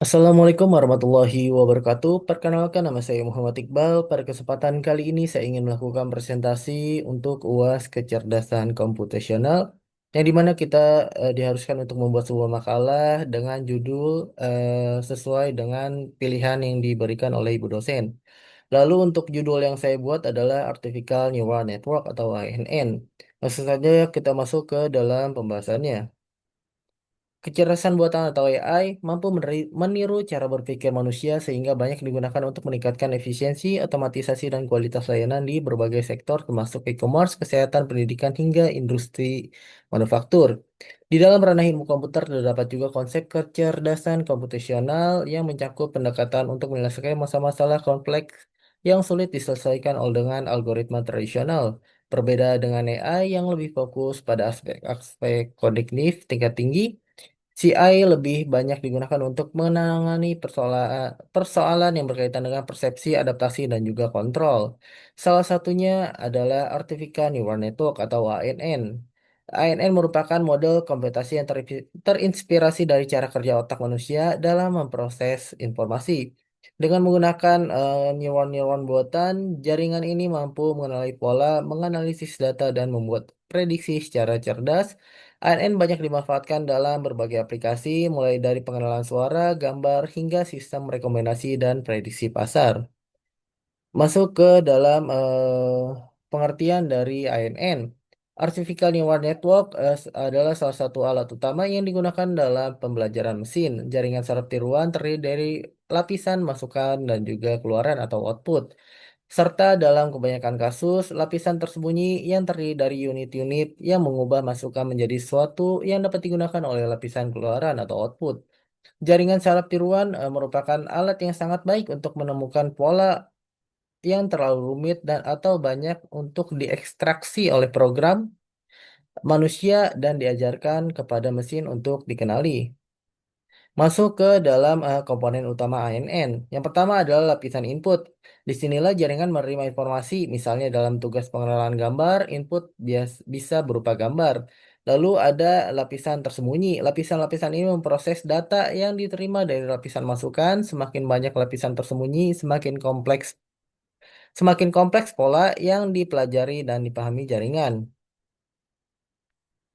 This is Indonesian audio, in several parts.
Assalamualaikum warahmatullahi wabarakatuh. Perkenalkan nama saya Muhammad Iqbal. Pada kesempatan kali ini saya ingin melakukan presentasi untuk UAS Kecerdasan Komputasional yang dimana kita diharuskan untuk membuat sebuah makalah dengan judul sesuai dengan pilihan yang diberikan oleh ibu dosen. Lalu untuk judul yang saya buat adalah Artificial Neural Network atau ANN. Langsung saja kita masuk ke dalam pembahasannya. Kecerdasan buatan atau AI mampu meniru cara berpikir manusia sehingga banyak digunakan untuk meningkatkan efisiensi, otomatisasi, dan kualitas layanan di berbagai sektor termasuk e-commerce, kesehatan, pendidikan, hingga industri manufaktur. Di dalam ranah ilmu komputer terdapat juga konsep kecerdasan komputasional yang mencakup pendekatan untuk menyelesaikan masalah-masalah kompleks yang sulit diselesaikan oleh dengan algoritma tradisional. Berbeda dengan AI yang lebih fokus pada aspek-aspek kognitif tingkat tinggi, CI lebih banyak digunakan untuk menangani persoalan yang berkaitan dengan persepsi, adaptasi, dan juga kontrol. Salah satunya adalah Artificial Neural Network atau ANN. ANN merupakan model komputasi yang terinspirasi dari cara kerja otak manusia dalam memproses informasi. Dengan menggunakan neuron-neuron buatan, jaringan ini mampu mengenali pola, menganalisis data, dan membuat prediksi secara cerdas. ANN banyak dimanfaatkan dalam berbagai aplikasi, mulai dari pengenalan suara, gambar, hingga sistem rekomendasi dan prediksi pasar. Masuk ke dalam pengertian dari ANN. Artificial Neural Network adalah salah satu alat utama yang digunakan dalam pembelajaran mesin. Jaringan saraf tiruan terdiri dari lapisan masukan dan juga keluaran atau output. Serta dalam kebanyakan kasus, lapisan tersembunyi yang terdiri dari unit-unit yang mengubah masukan menjadi sesuatu yang dapat digunakan oleh lapisan keluaran atau output. Jaringan saraf tiruan merupakan alat yang sangat baik untuk menemukan pola yang terlalu rumit dan atau banyak untuk diekstraksi oleh program manusia dan diajarkan kepada mesin untuk dikenali. Masuk ke dalam komponen utama ANN. Yang pertama adalah lapisan input. Disinilah jaringan menerima informasi, misalnya dalam tugas pengenalan gambar, input bisa berupa gambar. Lalu ada lapisan tersembunyi. Lapisan-lapisan ini memproses data yang diterima dari lapisan masukan. Semakin banyak lapisan tersembunyi, semakin kompleks pola yang dipelajari dan dipahami jaringan.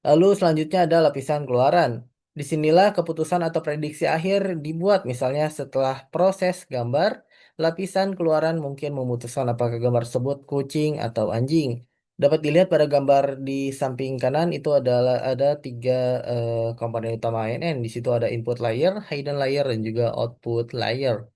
Lalu selanjutnya ada lapisan keluaran. Disinilah keputusan atau prediksi akhir dibuat, misalnya setelah proses gambar, lapisan keluaran mungkin memutuskan apakah gambar tersebut kucing atau anjing. Dapat dilihat pada gambar di samping kanan itu adalah ada tiga komponen utama ANN. Di situ ada input layer, hidden layer, dan juga output layer.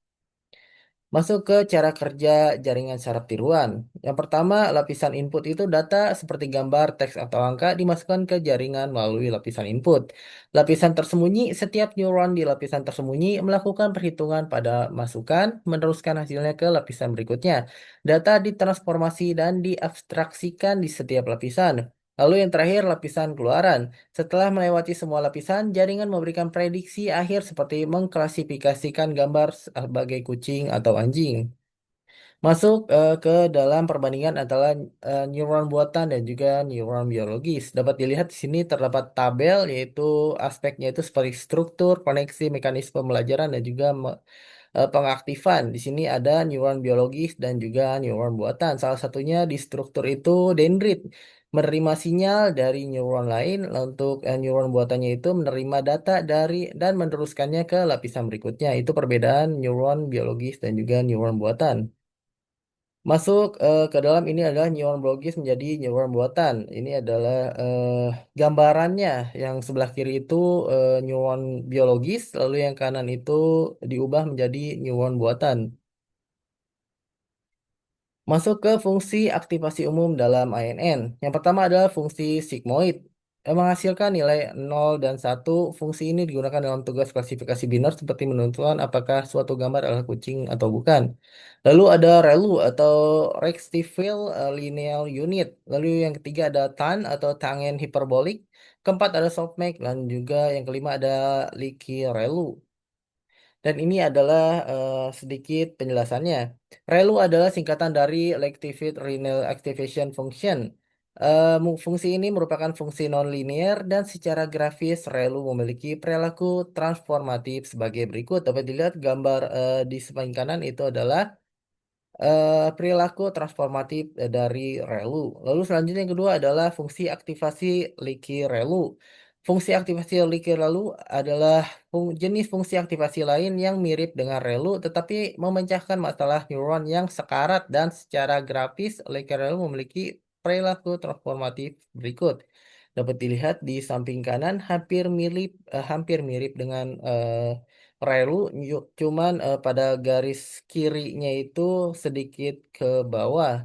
Masuk ke cara kerja jaringan saraf tiruan. Yang pertama, lapisan input itu data seperti gambar, teks, atau angka dimasukkan ke jaringan melalui lapisan input. Lapisan tersembunyi, setiap neuron di lapisan tersembunyi melakukan perhitungan pada masukan, meneruskan hasilnya ke lapisan berikutnya. Data ditransformasi dan diabstraksikan di setiap lapisan. Lalu yang terakhir, lapisan keluaran. Setelah melewati semua lapisan, jaringan memberikan prediksi akhir seperti mengklasifikasikan gambar sebagai kucing atau anjing. Masuk ke dalam perbandingan antara neuron buatan dan juga neuron biologis. Dapat dilihat di sini terdapat tabel yaitu aspeknya itu seperti struktur, koneksi, mekanisme pembelajaran dan juga pengaktifan. Di sini ada neuron biologis dan juga neuron buatan. Salah satunya di struktur itu dendrit menerima sinyal dari neuron lain. Untuk neuron buatannya itu menerima data dari dan meneruskannya ke lapisan berikutnya. Itu perbedaan neuron biologis dan juga neuron buatan. Masuk ke dalam ini adalah neuron biologis menjadi neuron buatan. Ini adalah gambarannya. Yang sebelah kiri itu neuron biologis, lalu yang kanan itu diubah menjadi neuron buatan. Masuk ke fungsi aktivasi umum dalam ANN. Yang pertama adalah fungsi sigmoid. Menghasilkan nilai 0 dan 1. Fungsi ini digunakan dalam tugas klasifikasi biner seperti menentukan apakah suatu gambar adalah kucing atau bukan. Lalu ada ReLU atau Rectifiel Lineal Unit. Lalu yang ketiga ada TAN atau tangen hiperbolik. Keempat ada softmax dan juga yang kelima ada Leaky ReLU. Dan ini adalah sedikit penjelasannya. ReLU adalah singkatan dari Lactivate Renal Activation Function. Fungsi ini merupakan fungsi nonlinear dan secara grafis relu memiliki perilaku transformatif sebagai berikut. Dapat dilihat gambar di samping kanan itu adalah perilaku transformatif dari relu. Lalu selanjutnya yang kedua adalah fungsi aktivasi Leaky relu. Fungsi aktivasi Leaky relu adalah jenis fungsi aktivasi lain yang mirip dengan relu tetapi memecahkan masalah neuron yang sekarat dan secara grafis Leaky relu memiliki perilaku transformatif berikut. Dapat dilihat di samping kanan hampir mirip dengan relu, cuman pada garis kirinya itu sedikit ke bawah.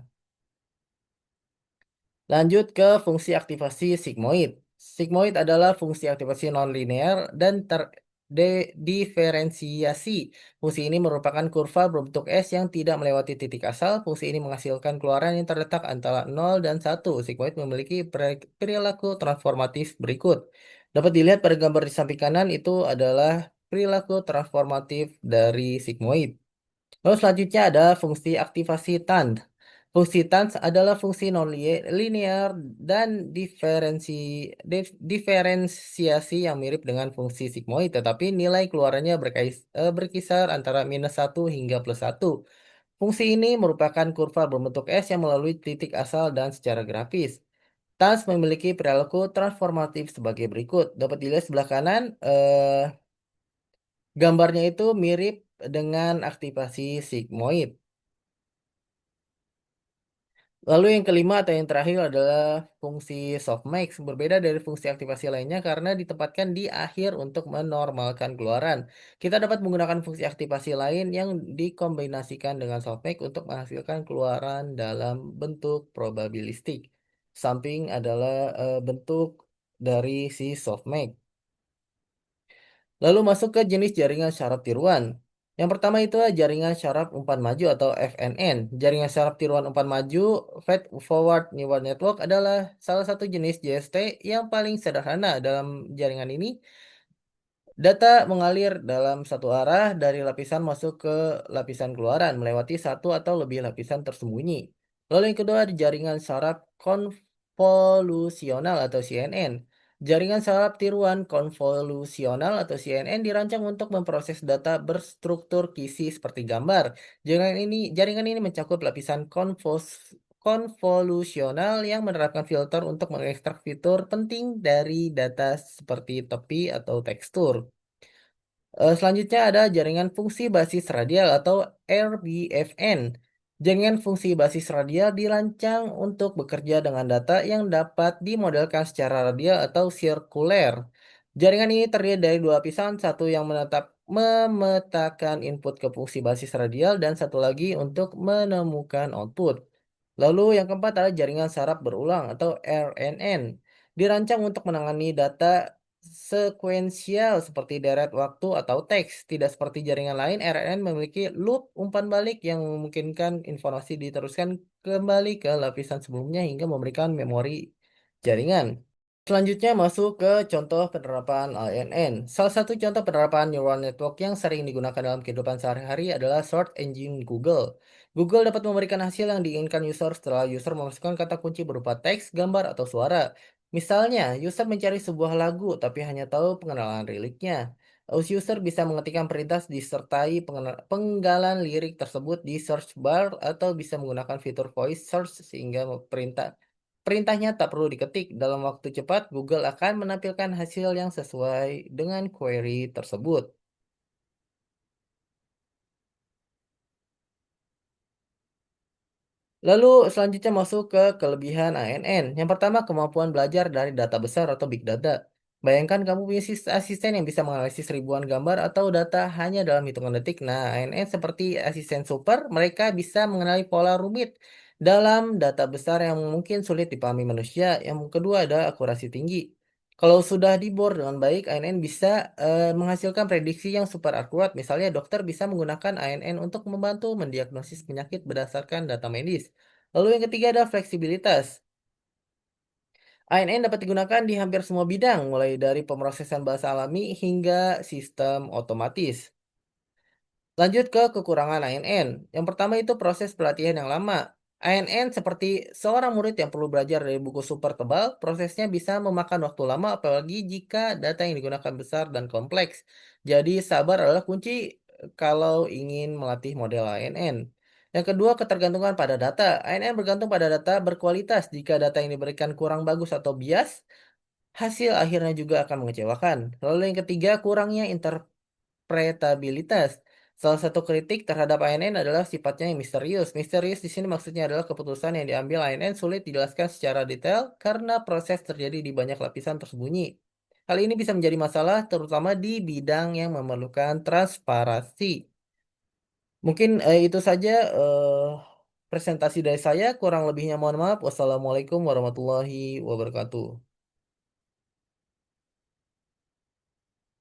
Lanjut ke fungsi aktivasi sigmoid. Sigmoid adalah fungsi aktivasi nonlinear dan terdiferensiasi. Fungsi ini merupakan kurva berbentuk S yang tidak melewati titik asal. Fungsi ini menghasilkan keluaran yang terletak antara 0 dan 1. Sigmoid memiliki perilaku transformatif berikut. Dapat dilihat pada gambar di samping kanan itu adalah perilaku transformatif dari sigmoid. Lalu selanjutnya ada fungsi aktivasi tand. Fungsi tand adalah fungsi nonlinear dan diferensiasi yang mirip dengan fungsi sigmoid, tetapi nilai keluarannya berkisar antara -1 hingga +1. Fungsi ini merupakan kurva berbentuk S yang melalui titik asal dan secara grafis. Tans memiliki perilaku transformatif sebagai berikut. Dapat dilihat sebelah kanan, gambarnya itu mirip dengan aktivasi sigmoid. Lalu yang kelima atau yang terakhir adalah fungsi softmax. Berbeda dari fungsi aktivasi lainnya karena ditempatkan di akhir untuk menormalkan keluaran. Kita dapat menggunakan fungsi aktivasi lain yang dikombinasikan dengan softmax untuk menghasilkan keluaran dalam bentuk probabilistik. Samping adalah bentuk dari si softmax. Lalu masuk ke jenis jaringan syaraf tiruan. Yang pertama itu adalah jaringan syaraf umpan maju atau FNN. Jaringan syaraf tiruan umpan maju, Feed Forward Neural Network adalah salah satu jenis JST yang paling sederhana dalam jaringan ini. Data mengalir dalam satu arah dari lapisan masuk ke lapisan keluaran, melewati satu atau lebih lapisan tersembunyi. Lalu yang kedua ada jaringan saraf konvolusional atau CNN. Jaringan saraf tiruan konvolusional atau CNN dirancang untuk memproses data berstruktur kisi seperti gambar. Jaringan ini mencakup lapisan konvolusional yang menerapkan filter untuk mengekstrak fitur penting dari data seperti tepi atau tekstur. Selanjutnya ada jaringan fungsi basis radial atau RBFN. Jaringan fungsi basis radial dirancang untuk bekerja dengan data yang dapat dimodelkan secara radial atau sirkuler. Jaringan ini terdiri dari dua lapisan, satu yang memetakan input ke fungsi basis radial dan satu lagi untuk menemukan output. Lalu yang keempat adalah jaringan saraf berulang atau RNN. Dirancang untuk menangani data sekuensial seperti deret waktu atau teks. Tidak seperti jaringan lain, RNN memiliki loop umpan balik yang memungkinkan informasi diteruskan kembali ke lapisan sebelumnya hingga memberikan memori jaringan. Selanjutnya masuk ke contoh penerapan ANN. Salah satu contoh penerapan neural network yang sering digunakan dalam kehidupan sehari-hari adalah search engine Google. Google dapat memberikan hasil yang diinginkan user setelah user memasukkan kata kunci berupa teks, gambar, atau suara. Misalnya, user mencari sebuah lagu tapi hanya tahu pengenalan liriknya. User bisa mengetikkan perintah disertai penggalan lirik tersebut di search bar atau bisa menggunakan fitur voice search sehingga perintahnya tak perlu diketik. Dalam waktu cepat, Google akan menampilkan hasil yang sesuai dengan query tersebut. Lalu selanjutnya masuk ke kelebihan ANN. Yang pertama, kemampuan belajar dari data besar atau big data. Bayangkan kamu punya asisten yang bisa menganalisis ribuan gambar atau data hanya dalam hitungan detik. Nah, ANN seperti asisten super, mereka bisa mengenali pola rumit dalam data besar yang mungkin sulit dipahami manusia. Yang kedua ada akurasi tinggi. Kalau sudah dibor dengan baik, ANN bisa menghasilkan prediksi yang super akurat. Misalnya, dokter bisa menggunakan ANN untuk membantu mendiagnosis penyakit berdasarkan data medis. Lalu yang ketiga ada fleksibilitas. ANN dapat digunakan di hampir semua bidang, mulai dari pemrosesan bahasa alami hingga sistem otomatis. Lanjut ke kekurangan ANN. Yang pertama itu proses pelatihan yang lama. ANN seperti seorang murid yang perlu belajar dari buku super tebal, prosesnya bisa memakan waktu lama apalagi jika data yang digunakan besar dan kompleks. Jadi sabar adalah kunci kalau ingin melatih model ANN. Yang kedua, ketergantungan pada data. ANN bergantung pada data berkualitas. Jika data yang diberikan kurang bagus atau bias, hasil akhirnya juga akan mengecewakan. Lalu yang ketiga, kurangnya interpretabilitas. Salah satu kritik terhadap ANN adalah sifatnya yang misterius. Misterius di sini maksudnya adalah keputusan yang diambil ANN sulit dijelaskan secara detail karena proses terjadi di banyak lapisan tersembunyi. Hal ini bisa menjadi masalah terutama di bidang yang memerlukan transparansi. Mungkin itu saja presentasi dari saya. Kurang lebihnya mohon maaf. Wassalamualaikum warahmatullahi wabarakatuh.